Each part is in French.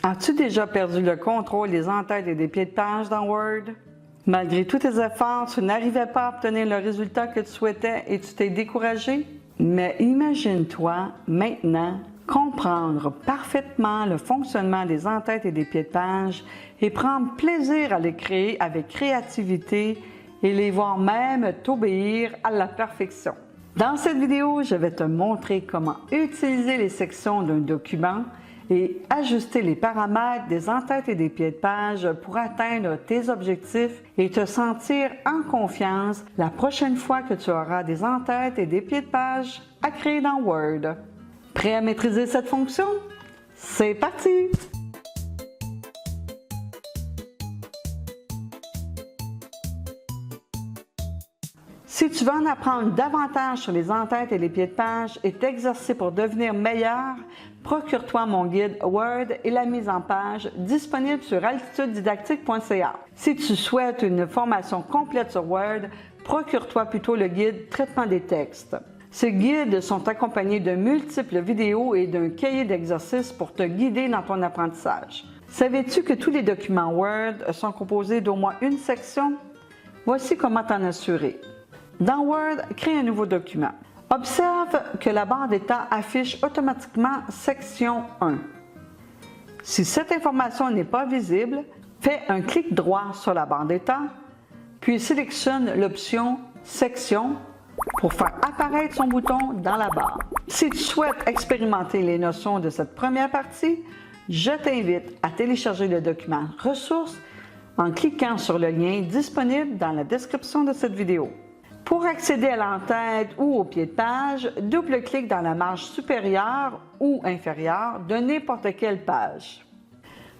As-tu déjà perdu le contrôle des entêtes et des pieds de page dans Word? Malgré tous tes efforts, tu n'arrivais pas à obtenir le résultat que tu souhaitais et tu t'es découragé? Mais imagine-toi maintenant comprendre parfaitement le fonctionnement des entêtes et des pieds de page et prendre plaisir à les créer avec créativité et les voir même t'obéir à la perfection. Dans cette vidéo, je vais te montrer comment utiliser les sections d'un document et ajuster les paramètres des entêtes et des pieds de page pour atteindre tes objectifs et te sentir en confiance la prochaine fois que tu auras des entêtes et des pieds de page à créer dans Word. Prêt à maîtriser cette fonction? C'est parti! Si tu veux en apprendre davantage sur les entêtes et les pieds de page et t'exercer pour devenir meilleur, procure-toi mon guide Word et la mise en page disponible sur altitudedidactique.ca. Si tu souhaites une formation complète sur Word, procure-toi plutôt le guide Traitement des textes. Ces guides sont accompagnés de multiples vidéos et d'un cahier d'exercices pour te guider dans ton apprentissage. Savais-tu que tous les documents Word sont composés d'au moins une section? Voici comment t'en assurer. Dans Word, crée un nouveau document. Observe que la barre d'état affiche automatiquement Section 1. Si cette information n'est pas visible, fais un clic droit sur la barre d'état, puis sélectionne l'option Section pour faire apparaître son bouton dans la barre. Si tu souhaites expérimenter les notions de cette première partie, je t'invite à télécharger le document Ressources en cliquant sur le lien disponible dans la description de cette vidéo. Pour accéder à l'entête ou au pied de page, double-clique dans la marge supérieure ou inférieure de n'importe quelle page.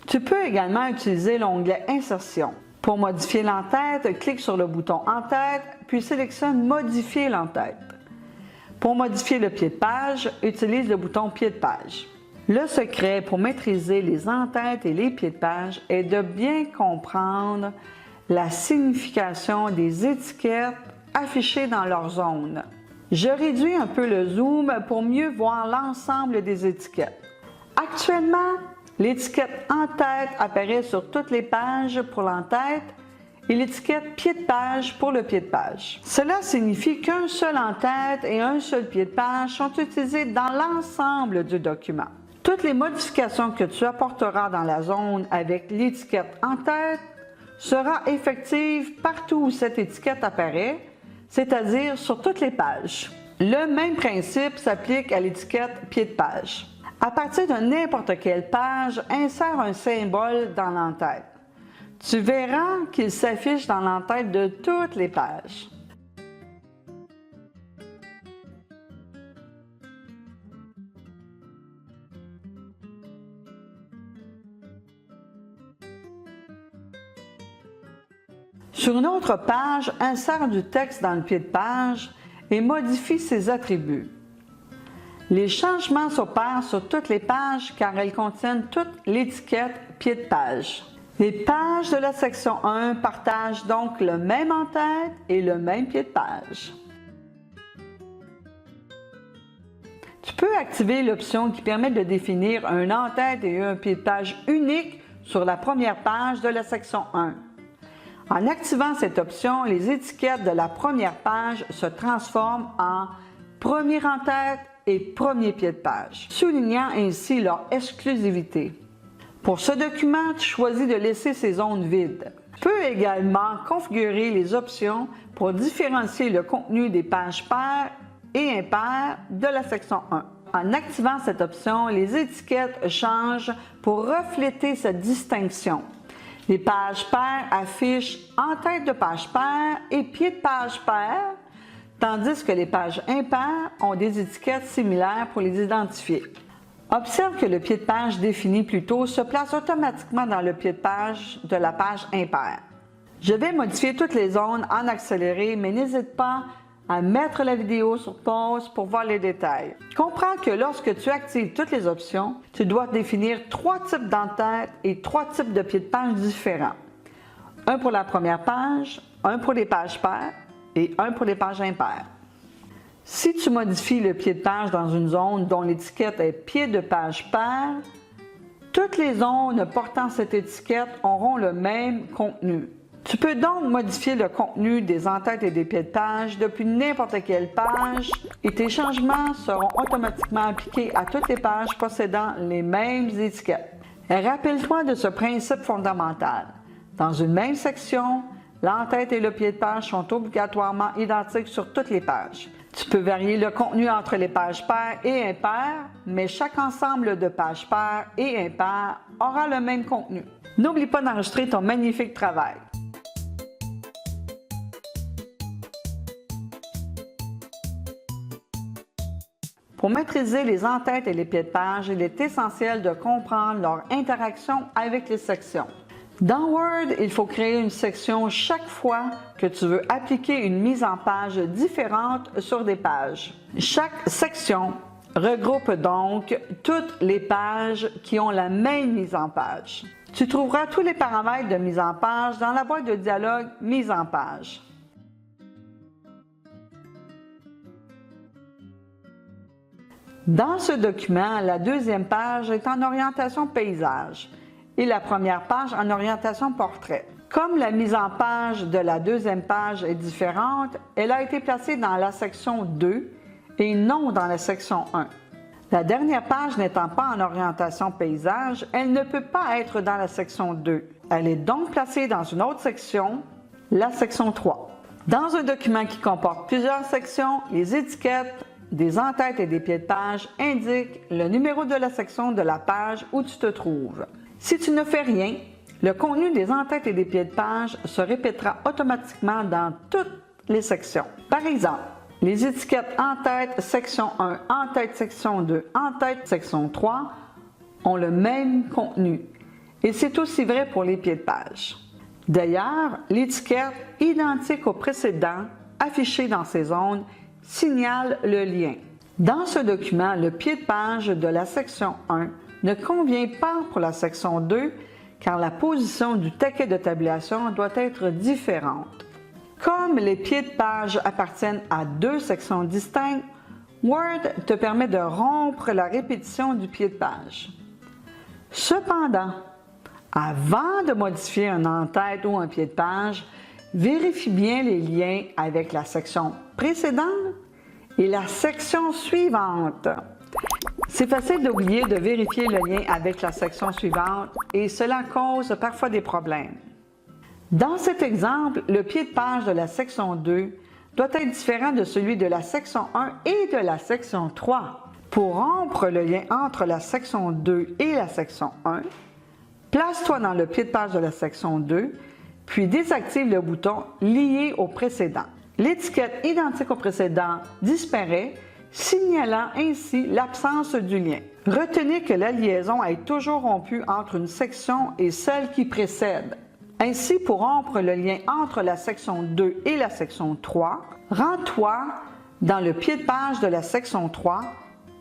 Tu peux également utiliser l'onglet Insertion. Pour modifier l'entête, clique sur le bouton Entête, puis sélectionne Modifier l'entête. Pour modifier le pied de page, utilise le bouton Pied de page. Le secret pour maîtriser les entêtes et les pieds de page est de bien comprendre la signification des étiquettes affichées dans leur zone. Je réduis un peu le zoom pour mieux voir l'ensemble des étiquettes. Actuellement, l'étiquette Entête apparaît sur toutes les pages pour l'entête et l'étiquette Pied de page pour le pied de page. Cela signifie qu'un seul entête et un seul pied de page sont utilisés dans l'ensemble du document. Toutes les modifications que tu apporteras dans la zone avec l'étiquette Entête sera effective partout où cette étiquette apparaît, c'est-à-dire sur toutes les pages. Le même principe s'applique à l'étiquette Pied de page. À partir de n'importe quelle page, insère un symbole dans l'entête. Tu verras qu'il s'affiche dans l'entête de toutes les pages. Sur une autre page, insère du texte dans le pied de page et modifie ses attributs. Les changements s'opèrent sur toutes les pages car elles contiennent toute l'étiquette pied de page. Les pages de la section 1 partagent donc le même entête et le même pied de page. Tu peux activer l'option qui permet de définir un entête et un pied de page unique sur la première page de la section 1. En activant cette option, les étiquettes de la première page se transforment en premier en-tête et premier pied de page, soulignant ainsi leur exclusivité. Pour ce document, tu choisis de laisser ces zones vides. Tu peux également configurer les options pour différencier le contenu des pages paires et impaires de la section 1. En activant cette option, les étiquettes changent pour refléter cette distinction. Les pages paires affichent entête de page paire et pied de page paire, tandis que les pages impaires ont des étiquettes similaires pour les identifier. Observe que le pied de page défini plus tôt se place automatiquement dans le pied de page de la page impaire. Je vais modifier toutes les zones en accéléré, mais n'hésite pas à mettre la vidéo sur pause pour voir les détails. Comprends que lorsque tu actives toutes les options, tu dois définir 3 types d'entêtes et 3 types de pieds de page différents. Un pour la première page, un pour les pages paires et un pour les pages impaires. Si tu modifies le pied de page dans une zone dont l'étiquette est pied de page paire, Toutes les zones portant cette étiquette auront le même contenu. Tu peux donc modifier le contenu des entêtes et des pieds de page depuis n'importe quelle page et tes changements seront automatiquement appliqués à toutes les pages possédant les mêmes étiquettes. Rappelle-toi de ce principe fondamental. Dans une même section, l'entête et le pied de page sont obligatoirement identiques sur toutes les pages. Tu peux varier le contenu entre les pages paires et impaires, mais chaque ensemble de pages paires et impaires aura le même contenu. N'oublie pas d'enregistrer ton magnifique travail. Pour maîtriser les entêtes et les pieds de page, il est essentiel de comprendre leur interaction avec les sections. Dans Word, il faut créer une section chaque fois que tu veux appliquer une mise en page différente sur des pages. Chaque section regroupe donc toutes les pages qui ont la même mise en page. Tu trouveras tous les paramètres de mise en page dans la boîte de dialogue « Mise en page ». Dans ce document, la deuxième page est en orientation paysage et la première page en orientation portrait. Comme la mise en page de la deuxième page est différente, elle a été placée dans la section 2 et non dans la section 1. La dernière page n'étant pas en orientation paysage, elle ne peut pas être dans la section 2. Elle est donc placée dans une autre section, la section 3. Dans un document qui comporte plusieurs sections, les étiquettes des entêtes et des pieds de page indiquent le numéro de la section de la page où tu te trouves. Si tu ne fais rien, le contenu des entêtes et des pieds de page se répétera automatiquement dans toutes les sections. Par exemple, les étiquettes en-tête section 1, en-tête section 2, en-tête section 3 ont le même contenu et c'est aussi vrai pour les pieds de page. D'ailleurs, l'étiquette identique au précédent affichée dans ces zones signale le lien. Dans ce document, le pied de page de la section 1 ne convient pas pour la section 2 car la position du taquet de tabulation doit être différente. Comme les pieds de page appartiennent à deux sections distinctes, Word te permet de rompre la répétition du pied de page. Cependant, avant de modifier un en-tête ou un pied de page, vérifie bien les liens avec la section précédente et la section suivante. C'est facile d'oublier de vérifier le lien avec la section suivante et cela cause parfois des problèmes. Dans cet exemple, le pied de page de la section 2 doit être différent de celui de la section 1 et de la section 3. Pour rompre le lien entre la section 2 et la section 1, place-toi dans le pied de page de la section 2, puis désactive le bouton lié au précédent. L'étiquette identique au précédent disparaît, signalant ainsi l'absence du lien. Retenez que la liaison est toujours rompue entre une section et celle qui précède. Ainsi, pour rompre le lien entre la section 2 et la section 3, rends-toi dans le pied de page de la section 3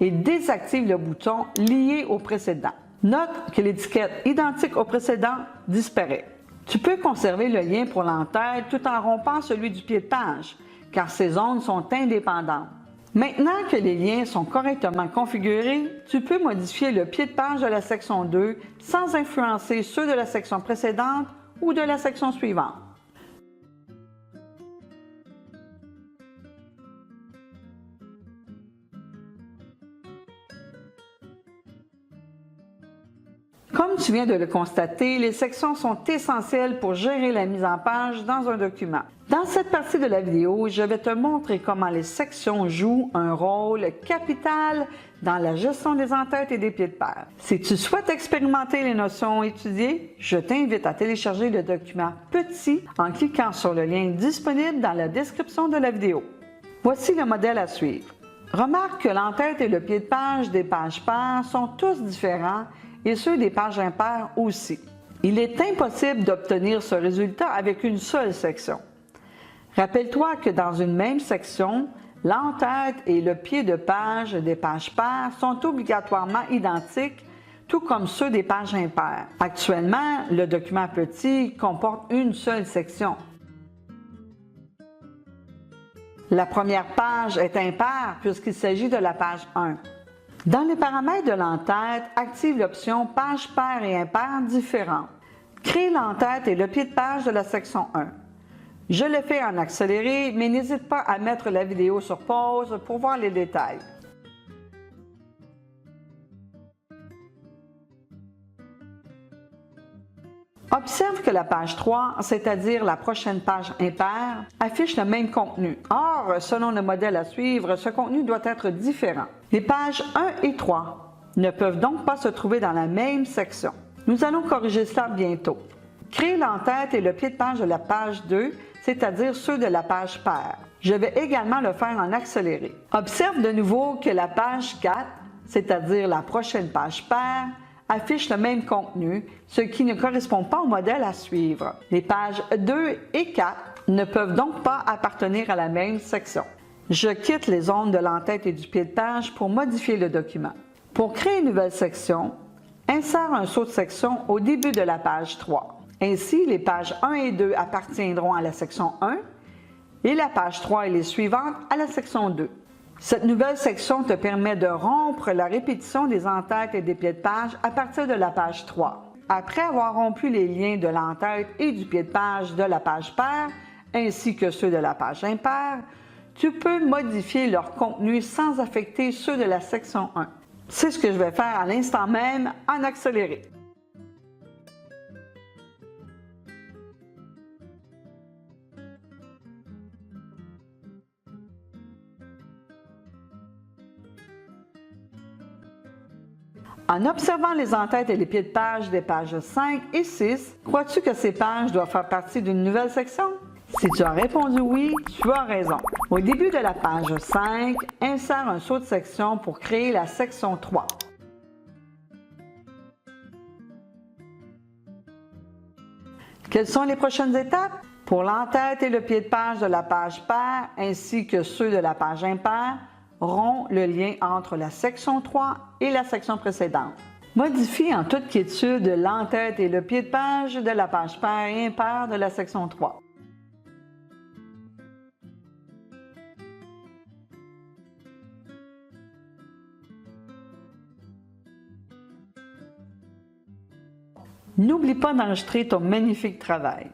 et désactive le bouton lié au précédent. Note que l'étiquette identique au précédent disparaît. Tu peux conserver le lien pour l'entête tout en rompant celui du pied de page, car ces zones sont indépendantes. Maintenant que les liens sont correctement configurés, tu peux modifier le pied de page de la section 2 sans influencer ceux de la section précédente ou de la section suivante. Comme tu viens de le constater, les sections sont essentielles pour gérer la mise en page dans un document. Dans cette partie de la vidéo, je vais te montrer comment les sections jouent un rôle capital dans la gestion des entêtes et des pieds de page. Si tu souhaites expérimenter les notions étudiées, je t'invite à télécharger le document petit en cliquant sur le lien disponible dans la description de la vidéo. Voici le modèle à suivre. Remarque que l'entête et le pied de page des pages paires sont tous différents et ceux des pages impaires aussi. Il est impossible d'obtenir ce résultat avec une seule section. Rappelle-toi que dans une même section, l'entête et le pied de page des pages paires sont obligatoirement identiques, tout comme ceux des pages impaires. Actuellement, le document petit comporte une seule section. La première page est impaire puisqu'il s'agit de la page 1. Dans les paramètres de l'entête, active l'option Page paire et impaire différentes. Crée l'entête et le pied de page de la section 1. Je le fais en accéléré, mais n'hésite pas à mettre la vidéo sur pause pour voir les détails. Observe que la page 3, c'est-à-dire la prochaine page impaire, affiche le même contenu. Or, selon le modèle à suivre, ce contenu doit être différent. Les pages 1 et 3 ne peuvent donc pas se trouver dans la même section. Nous allons corriger cela bientôt. Crée l'entête et le pied de page de la page 2, c'est-à-dire ceux de la page paire. Je vais également le faire en accéléré. Observe de nouveau que la page 4, c'est-à-dire la prochaine page paire, affiche le même contenu, ce qui ne correspond pas au modèle à suivre. Les pages 2 et 4 ne peuvent donc pas appartenir à la même section. Je quitte les zones de l'entête et du pied de page pour modifier le document. Pour créer une nouvelle section, insère un saut de section au début de la page 3. Ainsi, les pages 1 et 2 appartiendront à la section 1 et la page 3 et les suivantes à la section 2. Cette nouvelle section te permet de rompre la répétition des entêtes et des pieds de page à partir de la page 3. Après avoir rompu les liens de l'entête et du pied de page de la page paire, ainsi que ceux de la page impaire, tu peux modifier leur contenu sans affecter ceux de la section 1. C'est ce que je vais faire à l'instant même en accéléré. En observant les entêtes et les pieds de page des pages 5 et 6, crois-tu que ces pages doivent faire partie d'une nouvelle section? Si tu as répondu oui, tu as raison. Au début de la page 5, insère un saut de section pour créer la section 3. Quelles sont les prochaines étapes? Pour l'entête et le pied de page de la page paire, ainsi que ceux de la page impaire, rompt le lien entre la section 3 et la section précédente. Modifie en toute quiétude l'entête et le pied de page de la page paire et impaire de la section 3. N'oublie pas d'enregistrer ton magnifique travail.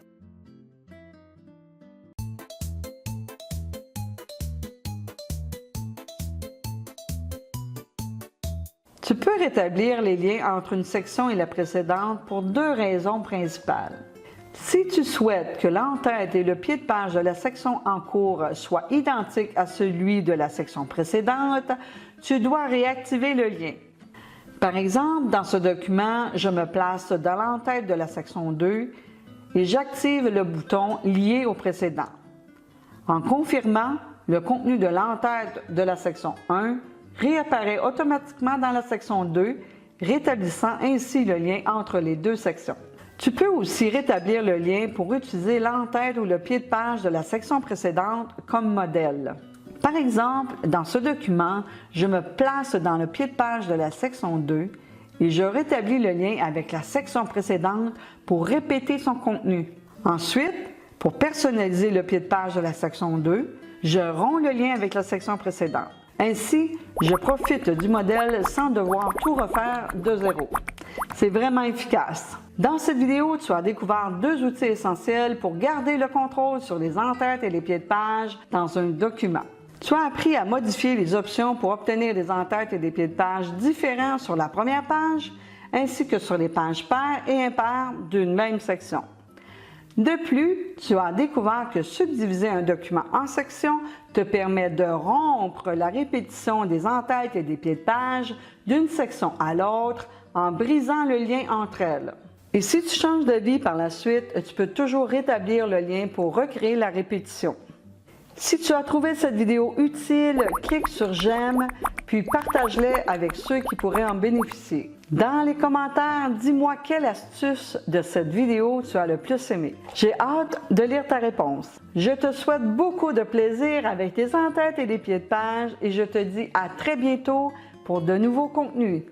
Tu peux rétablir les liens entre une section et la précédente pour deux raisons principales. Si tu souhaites que l'entête et le pied de page de la section en cours soient identiques à celui de la section précédente, tu dois réactiver le lien. Par exemple, dans ce document, je me place dans l'entête de la section 2 et j'active le bouton lié au précédent. En confirmant, le contenu de l'entête de la section 1 réapparaît automatiquement dans la section 2, rétablissant ainsi le lien entre les deux sections. Tu peux aussi rétablir le lien pour utiliser l'entête ou le pied de page de la section précédente comme modèle. Par exemple, dans ce document, je me place dans le pied de page de la section 2 et je rétablis le lien avec la section précédente pour répéter son contenu. Ensuite, pour personnaliser le pied de page de la section 2, je romps le lien avec la section précédente. Ainsi, je profite du modèle sans devoir tout refaire de zéro. C'est vraiment efficace. Dans cette vidéo, tu as découvert deux outils essentiels pour garder le contrôle sur les entêtes et les pieds de page dans un document. Tu as appris à modifier les options pour obtenir des entêtes et des pieds de page différents sur la première page, ainsi que sur les pages paires et impaires d'une même section. De plus, tu as découvert que subdiviser un document en sections te permet de rompre la répétition des entêtes et des pieds de page d'une section à l'autre en brisant le lien entre elles. Et si tu changes d'avis par la suite, tu peux toujours rétablir le lien pour recréer la répétition. Si tu as trouvé cette vidéo utile, clique sur j'aime, puis partage-la avec ceux qui pourraient en bénéficier. Dans les commentaires, dis-moi quelle astuce de cette vidéo tu as le plus aimé. J'ai hâte de lire ta réponse. Je te souhaite beaucoup de plaisir avec tes entêtes et des pieds de page et je te dis à très bientôt pour de nouveaux contenus.